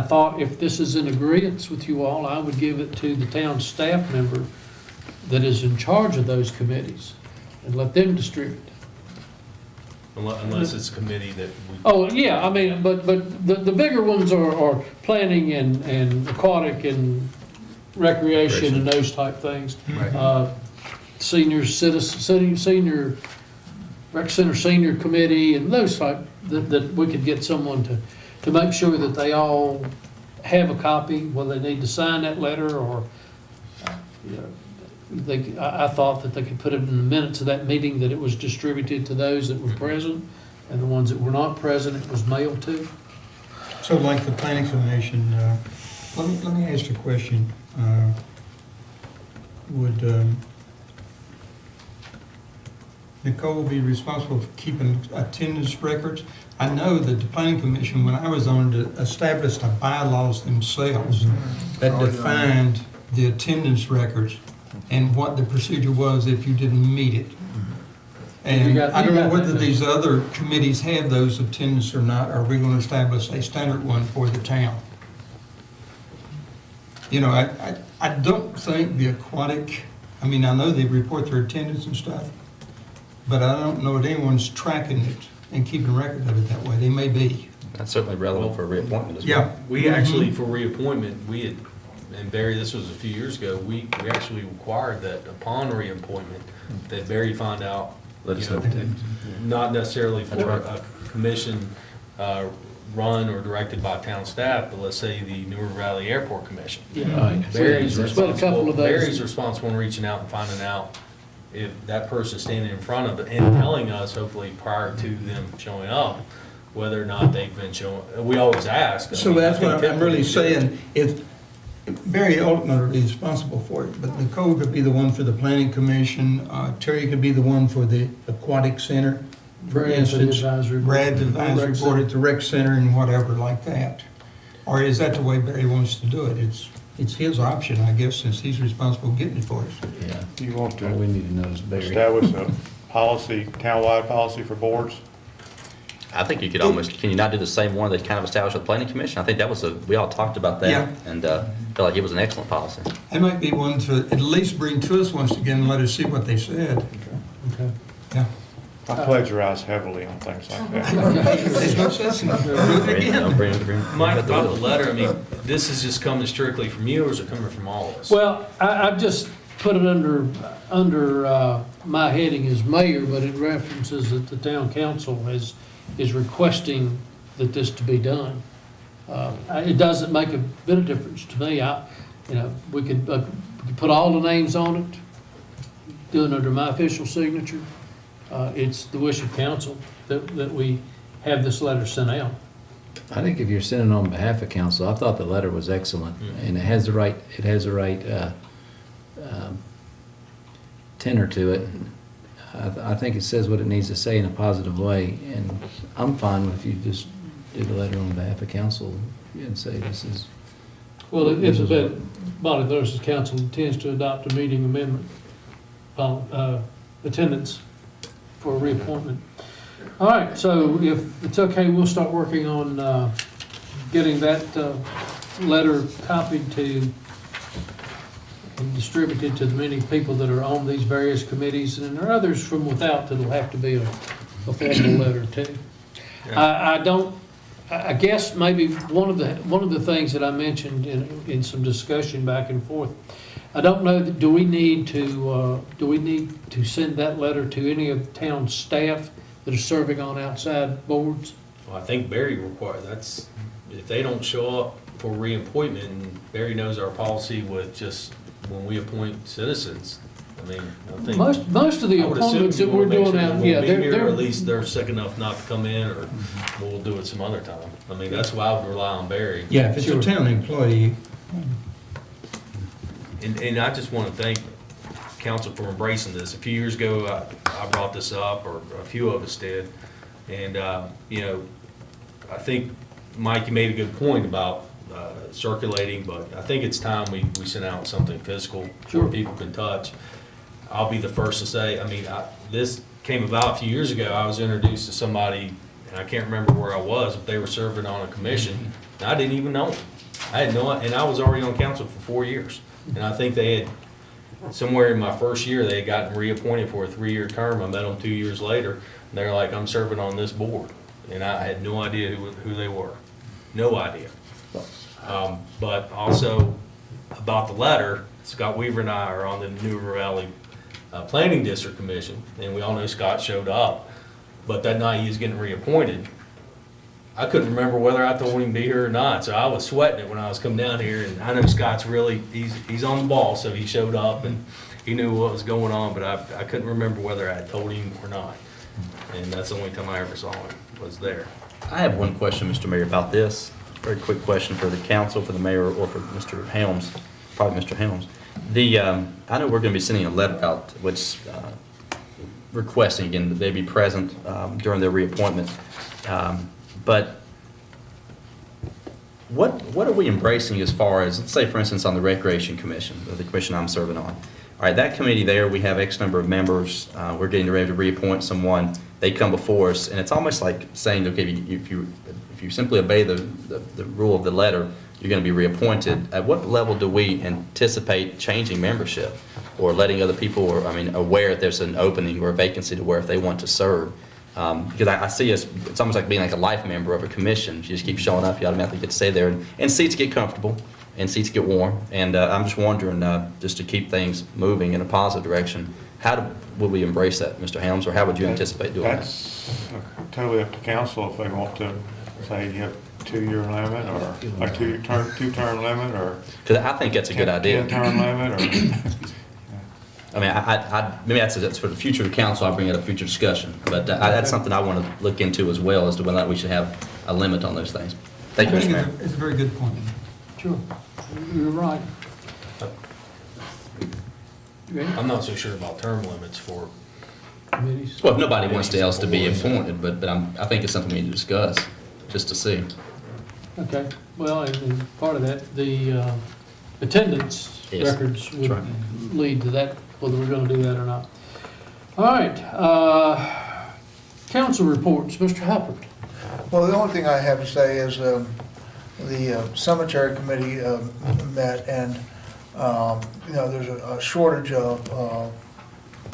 Speaker 1: thought if this is in agreement with you all, I would give it to the town staff member that is in charge of those committees and let them distribute.
Speaker 8: Unless it's a committee that we.
Speaker 1: Oh, yeah, I mean, but the bigger ones are planning and aquatic and recreation and those type things. Senior citizen, senior rec center senior committee and those type, that we could get someone to make sure that they all have a copy, whether they need to sign that letter or, you know, I thought that they could put it in the minutes of that meeting that it was distributed to those that were present, and the ones that were not present, it was mailed to.
Speaker 4: So like the planning commission, let me ask you a question. Would Nicole be responsible for keeping attendance records? I know that the planning commission, when I was on it, established the bylaws themselves that defined the attendance records and what the procedure was if you didn't meet it. And I don't know whether these other committees have those attendance or not. Are we going to establish a standard one for the town? You know, I don't think the aquatic, I mean, I know they report their attendance and stuff, but I don't know that anyone's tracking it and keeping record of it that way. They may be.
Speaker 2: That's certainly relevant for a reappointment as well.
Speaker 4: Yeah.
Speaker 8: We actually, for reappointment, we had, and Barry, this was a few years ago, we actually required that upon reappointment, that Barry find out,
Speaker 2: Let us
Speaker 8: you
Speaker 2: know.
Speaker 8: not necessarily
Speaker 2: That's
Speaker 8: for
Speaker 2: right.
Speaker 8: a commission run or directed by town staff, but let's say the New River Valley Airport Commission. Barry's
Speaker 1: There's been a couple
Speaker 8: responsible,
Speaker 1: of those.
Speaker 8: Barry's responsible in reaching out and finding out if that person's standing in front of it and telling us, hopefully prior to them showing up, whether or not they've been showing, we always ask. I
Speaker 4: So
Speaker 8: mean, I
Speaker 4: that's
Speaker 8: think
Speaker 4: what I'm really
Speaker 8: typically-
Speaker 4: saying, is Barry ultimately is responsible for it, but Nicole could be the one for the planning commission, Terry could be the one for the aquatic center, for
Speaker 1: Brad for the
Speaker 4: instance.
Speaker 1: advisory board.
Speaker 4: Brad, the advisory
Speaker 1: Rec
Speaker 4: board
Speaker 1: center.
Speaker 4: at the rec center and whatever like that. Or is that the way Barry wants to do it? It's his option, I guess, since he's responsible for getting it for us.
Speaker 5: Yeah.
Speaker 9: You want
Speaker 5: All we
Speaker 9: to
Speaker 5: need to know is Barry.
Speaker 9: establish a policy, townwide policy for boards?
Speaker 2: I think you could almost, can you not do the same one that kind of established with the planning commission? I think that was we all talked about that.
Speaker 4: Yeah.
Speaker 2: And felt like it was an excellent policy.
Speaker 4: That might be one to at least bring to us once again and let us see what they said.
Speaker 1: Okay.
Speaker 4: Yeah.
Speaker 9: I plagiarize heavily on things like that.
Speaker 4: There's no sense in doing it again.
Speaker 2: Don't bring
Speaker 8: Mike,
Speaker 2: the
Speaker 8: about the
Speaker 2: wheel.
Speaker 8: letter, I mean, this is just coming strictly from you, or is it coming from all of us?
Speaker 1: Well, I've just put it under my heading as mayor, but it references that the town council is requesting that this to be done. It doesn't make a bit of difference to me. We could put all the names on it, do it under my official signature. It's the wish of council that we have this letter sent out.
Speaker 5: I think if you're sending on behalf of council, I thought the letter was excellent, and it has the right tenor to it. I think it says what it needs to say in a positive way, and I'm fine if you just do the letter on behalf of council and say this is.
Speaker 1: Well, if the body versus council intends to adopt a meeting amendment, attendance for a reappointment. All right, so if it's okay, we'll start working on getting that letter copied to and distributed to the many people that are on these various committees, and there are others from without that'll have to be a formal letter too. I guess maybe one of the things that I mentioned in some discussion back and forth, I don't know, do we need to send that letter to any of the town staff that are serving on outside boards?
Speaker 8: Well, I think Barry that's, if they don't show up for reappointment, and Barry knows our policy with just when we appoint citizens, I mean, I think.
Speaker 1: Most of the
Speaker 8: I would assume
Speaker 1: appointments that
Speaker 8: you
Speaker 1: we're
Speaker 8: wanna make
Speaker 1: doing
Speaker 8: sure
Speaker 1: out,
Speaker 8: they
Speaker 1: yeah,
Speaker 8: won't be here, or
Speaker 1: they're.
Speaker 8: at least they're sick enough not to come in, or we'll do it some other time. I mean, that's why I would rely on Barry.
Speaker 4: Yeah, if it's a town employee,
Speaker 8: And I just want to thank council for embracing this. A few years ago, I brought this up, or a few of us did. And, I think, Mike, you made a good point about circulating, but I think it's time we sent out something physical
Speaker 1: Sure.
Speaker 8: where people can touch. I'll be the first to say, I mean, this came about a few years ago. I was introduced to somebody, and I can't remember where I was, but they were serving on a commission, and I didn't even know them. I had no, and I was already on council for 4 years. And I think they had, somewhere in my first year, they had gotten reappointed for a 3-year term. I met them 2 years later, and they're like, I'm serving on this board. And I had no idea who they were. No idea. But also, about the letter, Scott Weaver and I are on the New River Valley Planning District Commission, and we all know Scott showed up. But that night, he was getting reappointed. I couldn't remember whether I told him to be here or not, so I was sweating it when I was coming down here, and I know Scott's really, he's on the ball, so he showed up and he knew what was going on, but I couldn't remember whether I had told him or not. And that's the only time I ever saw him, was there.
Speaker 2: I have one question, Mr. Mayor, about this. Very quick question for the council, for the mayor, or for Mr. Helms, probably Mr. Helms. I know we're going to be sending a letter out, which requesting again that they be present during their reappointment. But what are we embracing as far as, let's say, for instance, on the Recreation Commission, or the commission I'm serving on? All right, that committee there, we have X number of members. We're getting ready to reappoint someone. They come before us, and it's almost like saying, okay, if you simply obey the rule of the letter, you're going to be reappointed. At what level do we anticipate changing membership? or letting other people, or, I mean, aware if there's an opening or a vacancy to where if they want to serve. Because I see us, it's almost like being like a life member of a commission. You just keep showing up, you automatically get to stay there, and seats get comfortable, and seats get warm. And I'm just wondering, just to keep things moving in a positive direction, would we embrace that, Mr. Helms, or how would you anticipate doing that?
Speaker 9: That's totally up to council if they want to say you have a 2-year limit or a two-term limit or.
Speaker 2: Because I think that's a good idea.
Speaker 9: 10-term limit or.
Speaker 2: I mean, maybe that's for the future of the council, I'll bring it up future discussion. But that's something I want to look into as well, as to whether or not we should have a limit on those things. Thank you,
Speaker 4: I
Speaker 2: Mr.
Speaker 4: think
Speaker 2: Mayor.
Speaker 4: it's a very good point.
Speaker 1: Sure. You're right. You ready?
Speaker 8: I'm not so sure about term limits for,
Speaker 1: Committees?
Speaker 2: Well, if nobody wants else to be appointed, but I think it's something we need to discuss, just to see.
Speaker 1: Okay, well, and part of that, the attendance
Speaker 2: Yes,
Speaker 1: records
Speaker 2: that's
Speaker 1: would
Speaker 2: right.
Speaker 1: lead to that, whether we're gonna do that or not. All right, council reports, Mr. Hubbard.
Speaker 3: Well, the only thing I have to say is the cemetery committee met, and, there's a shortage of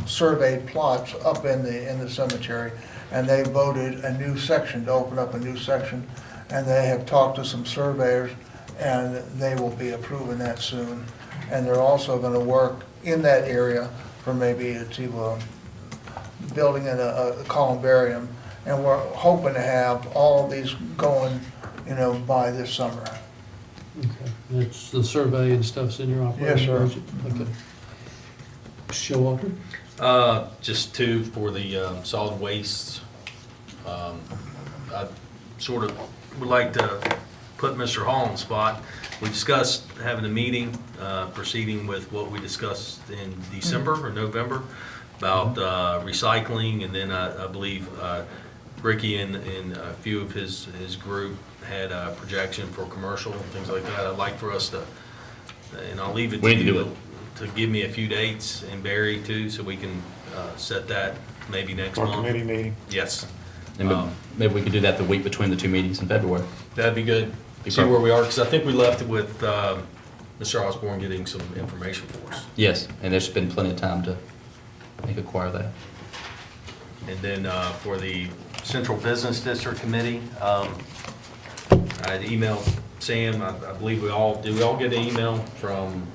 Speaker 3: surveyed plots up in the cemetery, and they voted a new section, to open up a new section, and they have talked to some surveyors, and they will be approving that soon. And they're also gonna work in that area for maybe building in a columbarium, and we're hoping to have all of these going, by this summer.
Speaker 1: Okay, that's the survey and stuff's in your operating
Speaker 3: Yes, sir.
Speaker 1: budget? Okay. Showalter?
Speaker 8: just two for the solid waste. I sort of would like to put Mr. Hall on the spot. We discussed having a meeting, proceeding with what we discussed in December or November about recycling, and then I believe Ricky and a few of his group had a projection for commercial and things like that. I'd like for us to, and I'll leave it to
Speaker 2: We need to do
Speaker 8: you to give me a few dates, and Barry too, so we can set that maybe next
Speaker 9: Or
Speaker 8: month.
Speaker 9: committee meeting.
Speaker 8: Yes,
Speaker 2: And maybe we could do that the week between the two meetings in February.
Speaker 8: that'd be good.
Speaker 2: Be
Speaker 8: See where we are, because I think we left it with Mr. Osborne getting some information for us.
Speaker 2: Yes, and there's been plenty of time to, I think, acquire that.
Speaker 8: And then for the Central Business District Committee, I had emailed Sam, I believe did we all get an email from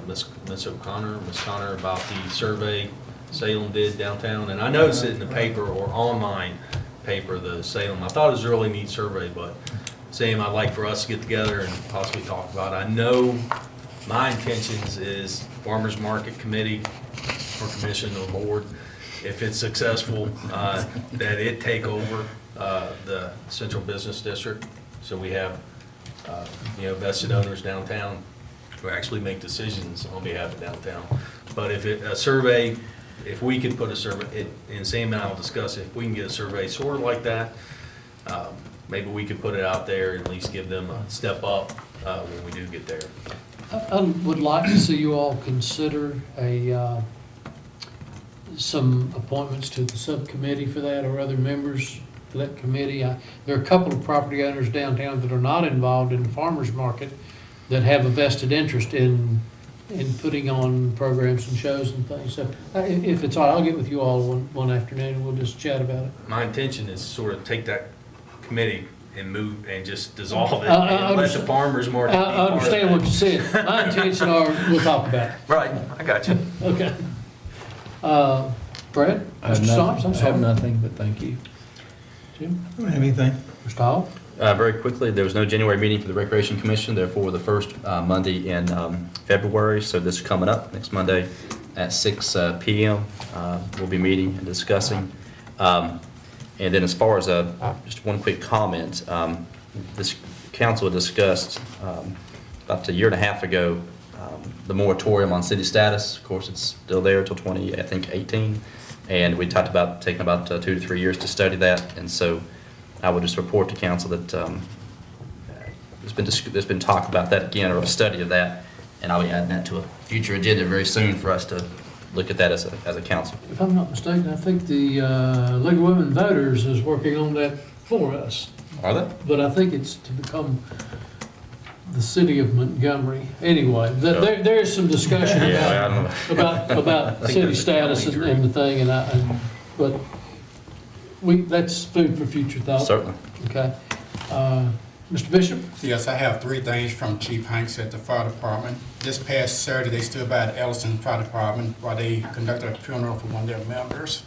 Speaker 8: Ms. O'Connor, Ms. Connor, about the survey Salem did downtown? And I noticed it in the paper or online paper, the Salem, I thought it was a really neat survey, but Sam, I'd like for us to get together and possibly talk about it. I know my intentions is Farmers Market Committee or Commission or Board, if it's successful, that it take over the Central Business District. So we have, vested owners downtown who actually make decisions on behalf of downtown. But a survey, if we could put a survey, and Sam and I will discuss it, if we can get a survey sort of like that, maybe we could put it out there and at least give them a step up when we do get there.
Speaker 1: I would like to see you all consider some appointments to the subcommittee for that, or other members to that committee. There are a couple of property owners downtown that are not involved in the farmer's market that have a vested interest in putting on programs and shows and things. So if it's all right, I'll get with you all one afternoon and we'll just chat about it.
Speaker 8: My intention is sort of take that committee and move and just dissolve it
Speaker 1: I
Speaker 8: and let the
Speaker 1: understand.
Speaker 8: farmers market be
Speaker 1: I
Speaker 8: part of
Speaker 1: understand what
Speaker 8: that.
Speaker 1: you said. My intention are, we'll talk about it.
Speaker 8: Right, I got you.
Speaker 1: Okay. Brad?
Speaker 5: I have
Speaker 1: Mr. Stopes, I'm
Speaker 5: nothing, I have
Speaker 1: sorry.
Speaker 5: nothing, but thank you.
Speaker 1: Jim?
Speaker 4: I don't have anything.
Speaker 1: Mr. Hall?
Speaker 2: Very quickly, there was no January meeting for the Recreation Commission, therefore the first Monday in February, so this is coming up next Monday at 6 p.m. We'll be meeting and discussing. And then as far as just one quick comment, this council discussed about a year and a half ago the moratorium on city status. Of course, it's still there until 2018, and we talked about taking about 2 to 3 years to study that, and so I would just report to council that there's been talk about that again, or a study of that, and I'll be adding that to a future agenda very soon for us to look at that as a council.
Speaker 1: If I'm not mistaken, I think the League of Women Voters is working on that for us.
Speaker 2: Are they?
Speaker 1: But I think it's to become the city of Montgomery. Anyway, there is some discussion
Speaker 2: Yeah, I don't know.
Speaker 1: about city status and the thing, but that's food for future thought.
Speaker 2: Certainly.
Speaker 1: Okay. Mr. Bishop?
Speaker 11: Yes, I have 3 things from Chief Hanks at the fire department. This past Saturday, they stood by at Ellison Fire Department while they conducted a funeral for one of their members.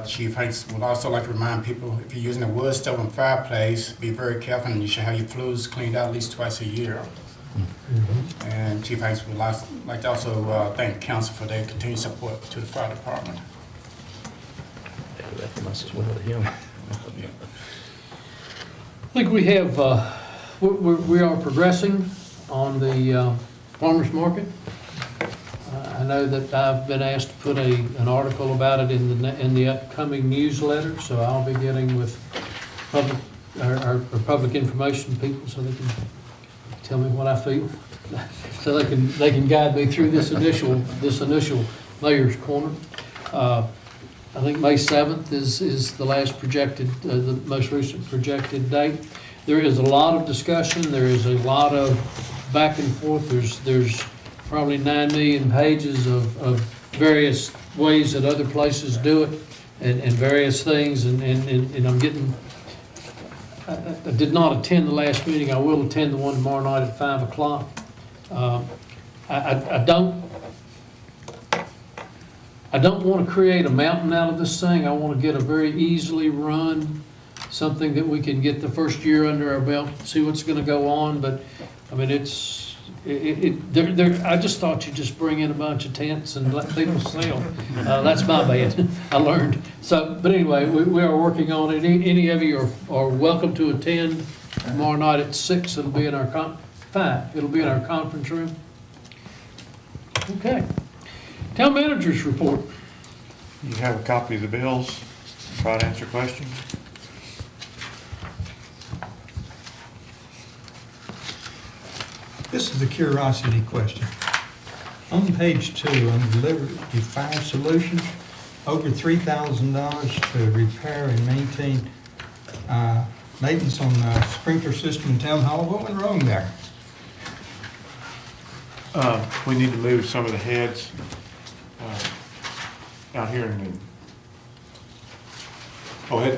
Speaker 11: Chief Hanks would also like to remind people, if you're using a wood stove and fireplace, be very careful, and you should have your flues cleaned out at least twice a year. And Chief Hanks would like to also thank council for their continued support to the fire department.
Speaker 2: That must as well to him.
Speaker 1: I think we have, we are progressing on the farmer's market. I know that I've been asked to put an article about it in the upcoming newsletter, so I'll be getting with our public information people so they can tell me what I feel. So they can guide me through this initial mayor's corner. I think May 7th is the last projected, the most recent projected date. There is a lot of discussion. There is a lot of back and forth. There's probably 9 million pages of various ways that other places do it and various things. And I'm getting, I did not attend the last meeting. I will attend the one tomorrow night at 5 o'clock. I don't want to create a mountain out of this thing. I want to get a very easily run, something that we can get the first year under our belt, see what's going to go on. But I mean, I just thought you'd just bring in a bunch of tents and let people sell. That's my bad. I learned. So, but anyway, we are working on it. Any of you are welcome to attend tomorrow night at 6. It'll be in our 5. It'll be in our conference room. Okay. Town managers report.
Speaker 9: You have a copy of the bills, try to answer questions.
Speaker 4: This is a curiosity question. On page 2, on Liberty Fire Solutions, over $3,000 to repair and maintain maintenance on the sprinkler system in Town Hall. What went wrong there?
Speaker 9: We need to move some of the heads out here in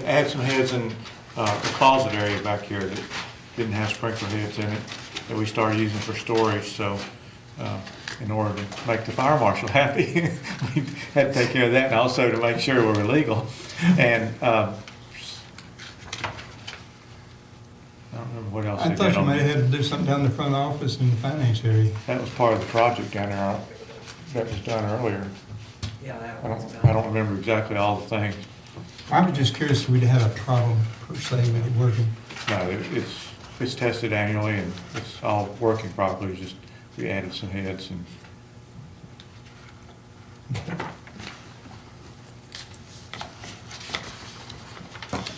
Speaker 9: add some heads in the closet area back here that didn't have sprinkler heads in it, that we started using for storage. So in order to make the fire marshal happy, we had to take care of that, and also to make sure we're legal. And I don't remember what else.
Speaker 4: I thought you might have had to do something down in the front office in the finance area.
Speaker 9: That was part of the project down there that was done earlier.
Speaker 10: Yeah, that
Speaker 9: I don't remember exactly all the things.
Speaker 4: I was just curious if we'd have a problem per se with it working.
Speaker 9: No, it's tested annually and it's all working properly. Just we added some heads and.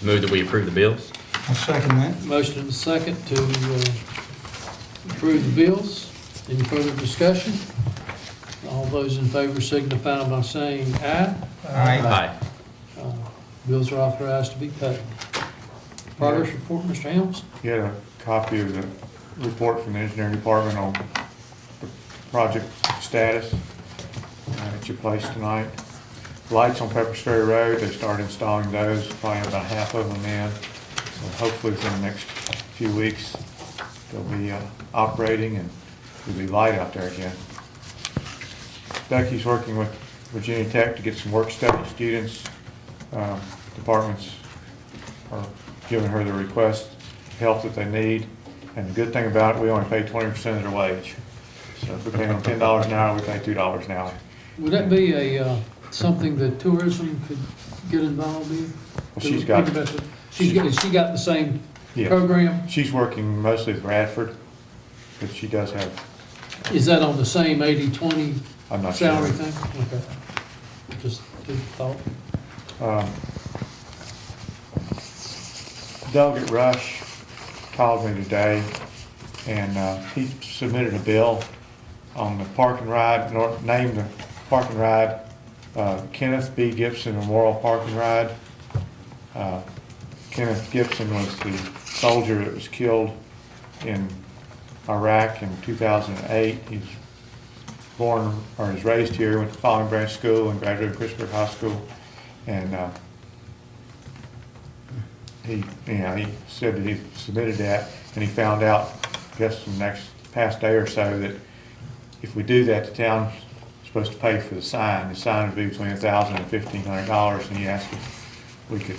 Speaker 2: Move that we approve the bills.
Speaker 4: I'll second that.
Speaker 1: Motion and a second to approve the bills. Any further discussion? All those in favor signify by saying aye.
Speaker 2: Aye.
Speaker 1: Bills are authorized to be paid. Progress report, Mr. Helms?
Speaker 9: You had a copy of the report from the engineering department on the project status at your place tonight. Lights on Peppers Ferry Road, they started installing those, probably about half of them in. So hopefully within the next few weeks, they'll be operating and there'll be light out there again. Becky's working with Virginia Tech to get some work study students. Departments are giving her the request help that they need. And the good thing about it, we only pay 20% of their wage. So if we pay them $10 an hour, we pay $2 an hour.
Speaker 1: Would that be something that tourism could get involved in?
Speaker 9: Well, she got
Speaker 1: the same
Speaker 9: Yes.
Speaker 1: program?
Speaker 9: She's working mostly with Bradford, but she does have,
Speaker 1: Is that on the same 80-20
Speaker 9: I'm not sure.
Speaker 1: salary thing? Okay. Just a thought.
Speaker 9: Delegate Rush called me today, and he submitted a bill on the park and ride, named the park and ride Kenneth B. Gibson Memorial Park and Ride. Kenneth Gibson was the soldier that was killed in Iraq in 2008. He's born, or is raised here, went to Falling Branch School and graduated Christopher High School. And he said that he submitted that, and he found out, I guess, the past day or so, that if we do that, the town's supposed to pay for the sign. The sign would be between $1,000 and $1,500, and he asked if we could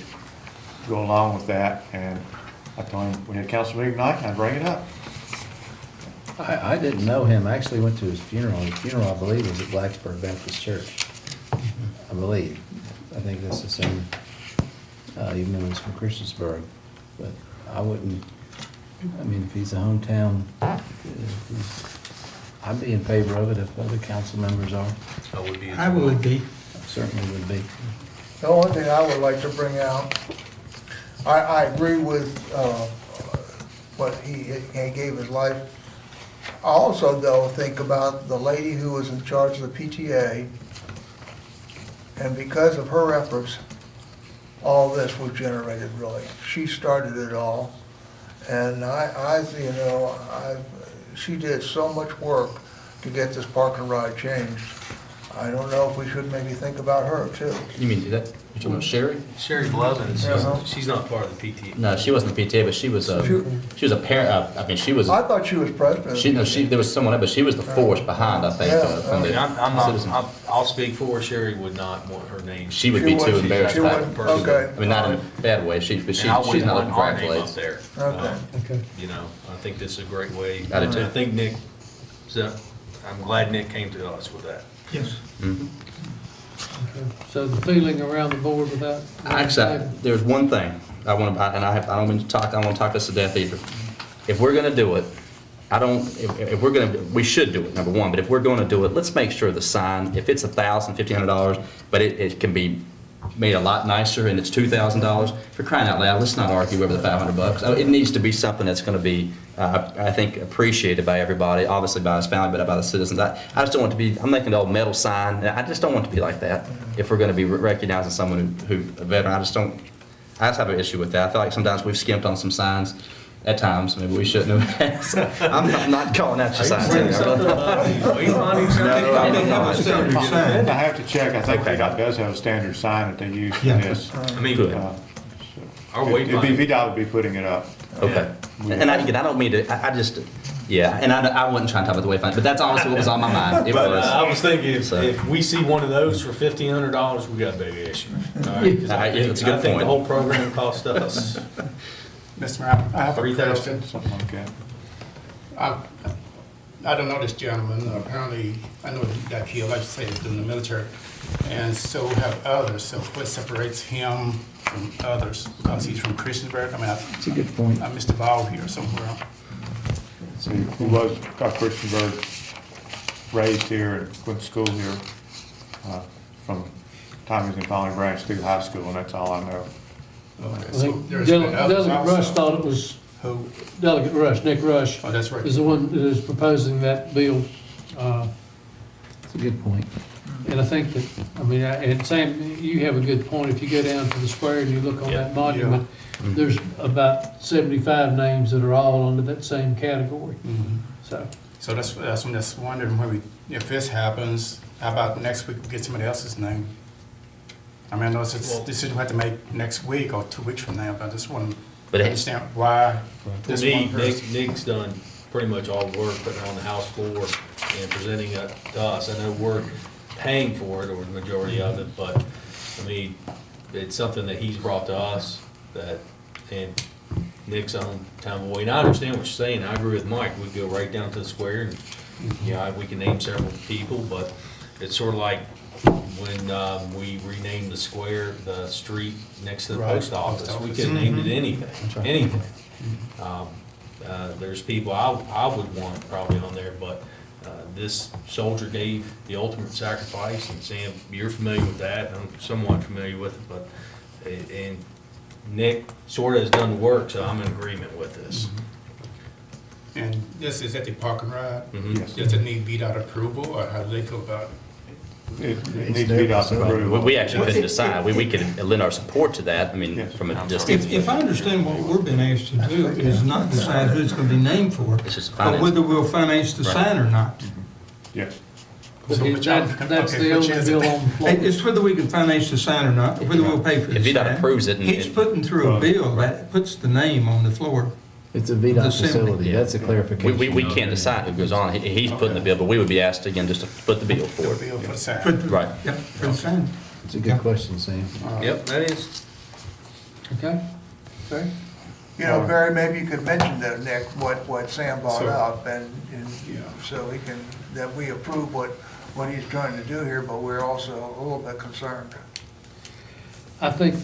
Speaker 9: go along with that. And I told him we had council meeting tonight, and I'd bring it up.
Speaker 5: I didn't know him. I actually went to his funeral. His funeral, I believe, was at Blacksburg Baptist Church. I believe. I think that's the same, even though he's from Christiansburg. But I wouldn't, I mean, if he's a hometown, I'd be in favor of it if other council members are.
Speaker 8: I would be.
Speaker 4: I would be.
Speaker 5: I certainly would be.
Speaker 3: The only thing I would like to bring out, I agree with what he gave his life. I also, though, think about the lady who was in charge of the PTA, and because of her efforts, all this was generated, really. She started it all, and she did so much work to get this park and ride changed. I don't know if we should maybe think about her, too.
Speaker 2: You mean that? You're talking about Sherry?
Speaker 8: Sherry Blevins,
Speaker 3: Uh-huh.
Speaker 8: she's not part of the PTA.
Speaker 2: No, she wasn't the PTA, but she was a parent. I mean, she was.
Speaker 3: I thought she was president.
Speaker 2: There was someone else, but she was the force behind. I think.
Speaker 3: Yeah.
Speaker 2: From
Speaker 8: I mean,
Speaker 2: the
Speaker 8: I'm not,
Speaker 2: citizens.
Speaker 8: I'll speak for her. Sherry would not want her name.
Speaker 2: She would be too embarrassed
Speaker 3: She
Speaker 2: by
Speaker 3: wouldn't,
Speaker 2: it.
Speaker 3: okay.
Speaker 2: I mean, not in a bad way. But she's
Speaker 8: And I
Speaker 2: not
Speaker 8: wouldn't
Speaker 2: looking
Speaker 8: want
Speaker 2: for
Speaker 8: our name up
Speaker 2: accolades.
Speaker 8: there.
Speaker 3: Okay.
Speaker 4: Okay.
Speaker 8: You know, I think this is a great way.
Speaker 2: I do too.
Speaker 8: I think Nick, so I'm glad Nick came to us with that.
Speaker 4: Yes.
Speaker 2: Mhm.
Speaker 1: So the feeling around the board with that?
Speaker 2: Actually, there's one thing I want to, and I don't mean to talk, I don't want to talk this to death either. If we're going to do it, if we're going to, we should do it, number one, but if we're going to do it, let's make sure the sign, if it's $1,000, $1,500, but it can be made a lot nicer and it's $2,000, for crying out loud, let's not argue over the $500. It needs to be something that's going to be, I think, appreciated by everybody, obviously by his family, but by the citizens. I just don't want it to be, I'm making an old metal sign, and I just don't want it to be like that. If we're going to be recognizing someone who a veteran, I just have an issue with that. I feel like sometimes we've skimped on some signs at times, maybe we shouldn't have. So, I'm not calling out your signs.
Speaker 8: Are you finding something?
Speaker 2: No, I'm not.
Speaker 9: I have to check. I think VDOT does have a standard sign that they use for
Speaker 4: Yeah.
Speaker 9: this.
Speaker 8: I mean,
Speaker 2: Good.
Speaker 8: our
Speaker 9: VDOT would be putting it up.
Speaker 2: Okay. And I don't mean to, I just, yeah, and I wasn't trying to talk about the wayfinding, but that's honestly what was on my mind. It
Speaker 8: But I
Speaker 2: was.
Speaker 8: was thinking,
Speaker 2: So.
Speaker 8: if we see one of those for $1,500, we got a big issue. All right? 'Cause
Speaker 2: Yeah, that's a good
Speaker 8: I think the
Speaker 2: point.
Speaker 8: whole program cost us
Speaker 11: Mr. Mayor, I have a
Speaker 8: 3,000.
Speaker 11: question.
Speaker 9: Something like that.
Speaker 11: I don't know this gentleman. Apparently, I know that he, like you say, is doing the military. And so have others. So what separates him from others? Because he's from Christiansburg? I mean,
Speaker 5: That's a good point.
Speaker 11: I missed the ball here somewhere.
Speaker 9: So he was Christiansburg, raised here and went to school here from the time he was in Falling Branch through high school, and that's all I know.
Speaker 11: Okay,
Speaker 1: I
Speaker 11: so
Speaker 1: think
Speaker 11: there's been others
Speaker 1: Delegate Rush
Speaker 11: also.
Speaker 1: thought it was,
Speaker 11: Who?
Speaker 1: Delegate Rush, Nick Rush,
Speaker 11: Oh, that's right.
Speaker 1: is the one that is proposing that bill.
Speaker 5: That's a good point.
Speaker 1: And I think that, I mean, and Sam, you have a good point. If you go down to the square and you look on that monument, there's about 75 names that are all under that same category.
Speaker 11: Mhm.
Speaker 1: So,
Speaker 11: So I'm just wondering if this happens, how about next week we get somebody else's name? I mean, I know it's a decision we have to make next week or 2 weeks from now, but I just want
Speaker 2: But
Speaker 11: to
Speaker 2: it-
Speaker 11: understand why
Speaker 8: For
Speaker 11: this
Speaker 8: me,
Speaker 11: one person.
Speaker 8: Nick's done pretty much all the work, putting it on the House floor and presenting it to us. I know we're paying for it, or the majority of it, but, I mean, it's something that he's brought to us, and Nick's on town boy. And I understand what you're saying, I agree with Mike, we go right down to the square, and, we can name several people, but it's sort of like when we renamed the square, the street next to the
Speaker 11: Right,
Speaker 8: post office.
Speaker 11: post
Speaker 8: We
Speaker 11: office.
Speaker 8: could have named it anything. There's people I would want probably on there, but this soldier gave the ultimate sacrifice, and Sam, you're familiar with that, I'm somewhat familiar with it, but, and Nick sort of has done the work, so I'm in agreement with this.
Speaker 11: And this is at the park and ride?
Speaker 8: Mhm.
Speaker 9: Yes.
Speaker 11: Does it need VDOT approval, or how do they feel about it?
Speaker 9: it needs VDOT approval.
Speaker 2: We actually couldn't decide. We could lend our support to that, I mean,
Speaker 9: Yes.
Speaker 2: from a distance.
Speaker 4: If I understand what we're being asked to do is not decide who it's gonna be named for,
Speaker 2: It's just
Speaker 4: but
Speaker 2: finance.
Speaker 4: whether we'll finance the
Speaker 2: Right.
Speaker 4: sign or not.
Speaker 9: Yes.
Speaker 1: But
Speaker 11: So which one-
Speaker 1: that's
Speaker 11: okay,
Speaker 1: the
Speaker 11: which
Speaker 1: only
Speaker 11: is it?
Speaker 1: bill on the floor.
Speaker 4: It's whether we can finance the sign or not, or whether we'll pay for the
Speaker 2: If
Speaker 4: sign.
Speaker 2: VDOT approves it and-
Speaker 4: He's putting through a bill that puts the name on the floor.
Speaker 5: It's a VDOT
Speaker 4: The symbol.
Speaker 5: facility,
Speaker 2: Yeah.
Speaker 5: that's a clarification.
Speaker 2: We can't decide who goes on. He's putting the bill, but we would be asked again just to foot the bill for
Speaker 11: The
Speaker 2: it.
Speaker 11: bill for the sign.
Speaker 4: For the-
Speaker 2: Right.
Speaker 4: Yep, for the sign.
Speaker 5: It's a good question, Sam.
Speaker 8: Yep, that is.
Speaker 1: Okay, okay.
Speaker 3: You know, Barry, maybe you could mention that, Nick, what Sam brought
Speaker 11: So-
Speaker 3: up, and
Speaker 11: Yeah.
Speaker 3: so he can, that we approve what he's trying to do here, but we're also a little bit concerned.
Speaker 1: I think,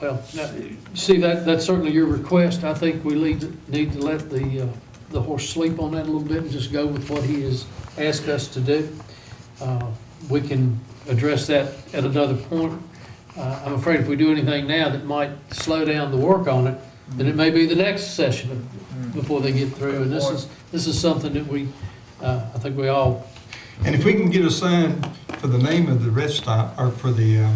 Speaker 1: well, now, see, that's certainly your request. I think we need to let the horse sleep on that a little bit and just go with what he has asked us to do. We can address that at another point. I'm afraid if we do anything now that might slow down the work on it, then it may be the next session before they get through. And this is something that I think we all,
Speaker 4: And if we can get a sign for the name of the rest stop, or for the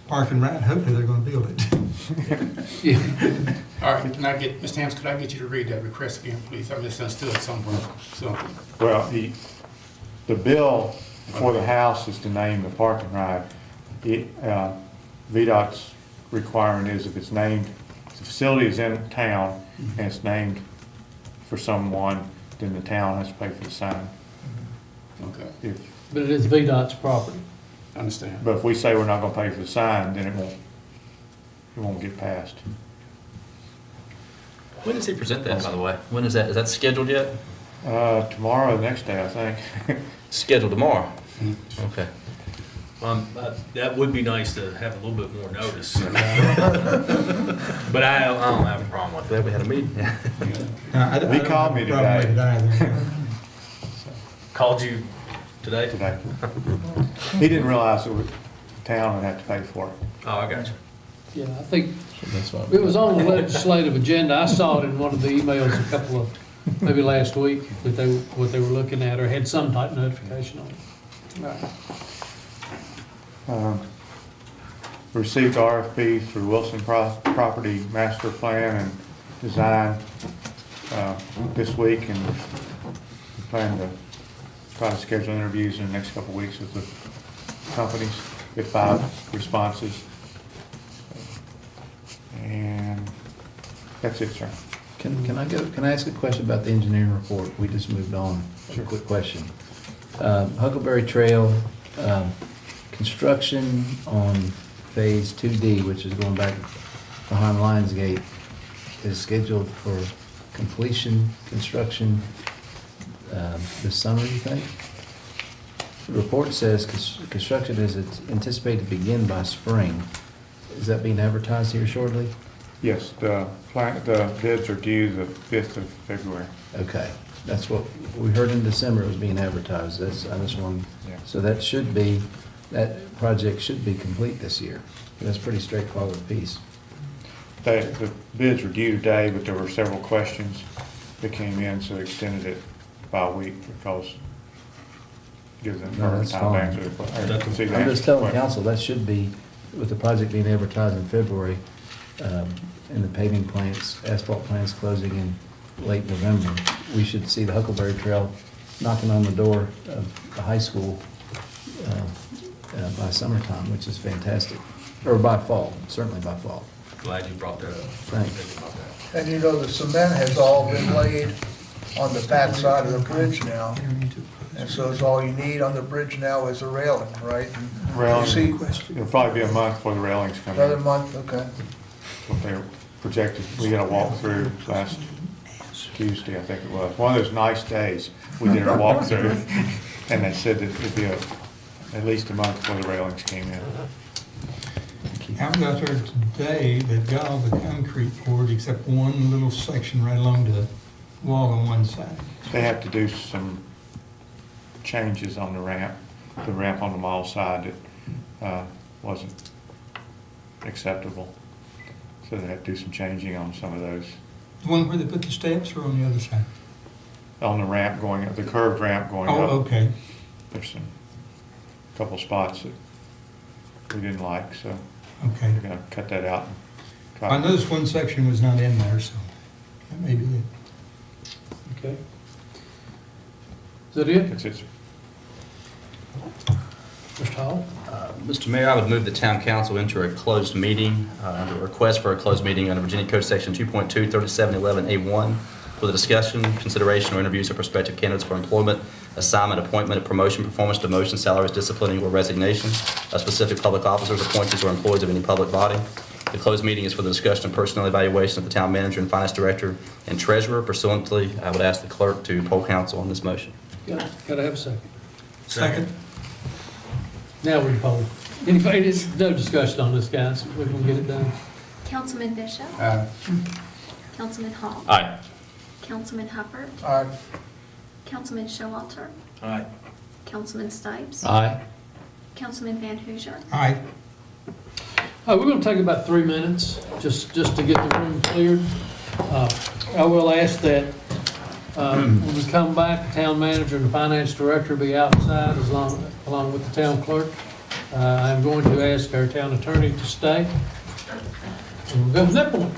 Speaker 4: park and ride, hopefully they're gonna build it.
Speaker 1: yeah.
Speaker 11: All right, can I get, Mr. Hams, could I get you to read that request again, please? I misunderstood somewhere, so.
Speaker 9: Well, the bill for the house is to name the parking ride. VDOT's requirement is if it's named, if the facility is in town and it's named for someone, then the town has to pay for the sign.
Speaker 11: Okay,
Speaker 9: If,
Speaker 1: But it is VDOT's property.
Speaker 11: understand.
Speaker 9: but if we say we're not gonna pay for the sign, then it won't get passed.
Speaker 2: When does he present that, by the way? When is that? Is that scheduled yet?
Speaker 9: Tomorrow, or the next day, I think.
Speaker 2: Scheduled tomorrow.
Speaker 11: Mm-hmm.
Speaker 2: Okay.
Speaker 8: That would be nice to have a little bit more notice. But I don't have a problem with it.
Speaker 2: Glad we had a meeting.
Speaker 4: Now, I don't
Speaker 9: He
Speaker 4: have
Speaker 9: called
Speaker 4: a
Speaker 9: me
Speaker 4: problem with
Speaker 9: today.
Speaker 4: it either.
Speaker 8: Called you today?
Speaker 9: Today. He didn't realize the town would have to pay for it.
Speaker 8: Oh, I got you.
Speaker 1: Yeah, I think
Speaker 5: That's why.
Speaker 1: it was on the legislative agenda. I saw it in one of the emails a couple of, maybe last week, what they were looking at, or had some type of notification on it. Right.
Speaker 9: Received RFP through Wilson Property Master Plan and Design this week, and we plan to try to schedule interviews in the next couple of weeks with the companies, get 5 responses. And that's it, sir.
Speaker 5: Can I ask a question about the engineering report? We just moved on. A quick question. Huckleberry Trail, construction on Phase 2D, which is going back behind Lionsgate, is scheduled for completion, construction this summer, you think? The report says construction is anticipated to begin by spring. Is that being advertised here shortly?
Speaker 9: Yes, the bids are due the 5th of February.
Speaker 5: Okay, that's what, we heard in December it was being advertised, I just want,
Speaker 9: Yeah.
Speaker 5: so that project should be complete this year. That's a pretty straightforward piece.
Speaker 9: The bids were due today, but there were several questions that came in, so extended it by a week because gives them
Speaker 5: No,
Speaker 9: further
Speaker 5: that's
Speaker 9: time to
Speaker 5: fine.
Speaker 9: answer the question.
Speaker 5: I'm just telling council, that should be, with the project being advertised in February, and the paving plants, asphalt plants closing in late November, we should see the Huckleberry Trail knocking on the door of the high school by summertime, which is fantastic. Or by fall, certainly by fall.
Speaker 8: Glad you brought that up.
Speaker 5: Thanks.
Speaker 3: And you know, the cement has all been laid on the back side of the bridge now, and so it's all you need on the bridge now is a railing, right?
Speaker 9: Railing,
Speaker 3: See,
Speaker 9: it'll probably be a month before the railings come
Speaker 3: another
Speaker 9: in.
Speaker 3: month, okay.
Speaker 9: What they projected, we got a walkthrough last Tuesday, I think it was. One of those nice days, we did our walkthrough, and they said that it'd be at least a month before the railings came in.
Speaker 4: I was out there today, they've got all the concrete poured except one little section right along the wall on one side.
Speaker 9: They have to do some changes on the ramp on the mall side that wasn't acceptable. So they have to do some changing on some of those.
Speaker 4: The one where they put the steps or on the other side?
Speaker 9: On the ramp going up, the curved ramp going
Speaker 4: Oh,
Speaker 9: up,
Speaker 4: okay.
Speaker 9: there's some a couple spots that we didn't like, so
Speaker 4: Okay.
Speaker 9: we're gonna cut that out. and try
Speaker 4: I
Speaker 9: to-
Speaker 4: noticed one section was not in there, so that may be it.
Speaker 1: Okay. Is that it?
Speaker 9: That's it.
Speaker 1: Mr. Hall?
Speaker 2: Mr. Mayor, I would move the town council into a closed meeting, under a request for a closed meeting under Virginia Code Section 2.23711A1 for the discussion, consideration, or interviews of prospective candidates for employment, assignment, appointment, promotion, performance, demotion, salaries, disciplining, or resignation of specific public officers, appointees, or employees of any public body. The closed meeting is for the discussion of personnel evaluation of the town manager and finance director and treasurer. Pursuantly, I would ask the clerk to poll council on this motion.
Speaker 1: Got to have a second.
Speaker 4: Second.
Speaker 1: Now we poll. Anybody, there's no discussion on this, guys. We're going to get it done.
Speaker 12: Councilman Bishop,
Speaker 11: Uh,
Speaker 12: Councilman Hall,
Speaker 2: Aye.
Speaker 12: Councilman Hubbard, Councilman Showalter,
Speaker 8: Aye.
Speaker 12: Councilman Stipes,
Speaker 5: Aye.
Speaker 12: Councilman Van Hoosier.
Speaker 4: Aye.
Speaker 1: We're going to take about 3 minutes, just to get the room cleared. I will ask that when we come back, the town manager and the finance director be outside along with the town clerk. I'm going to ask our town attorney to stay. And we'll go from that point.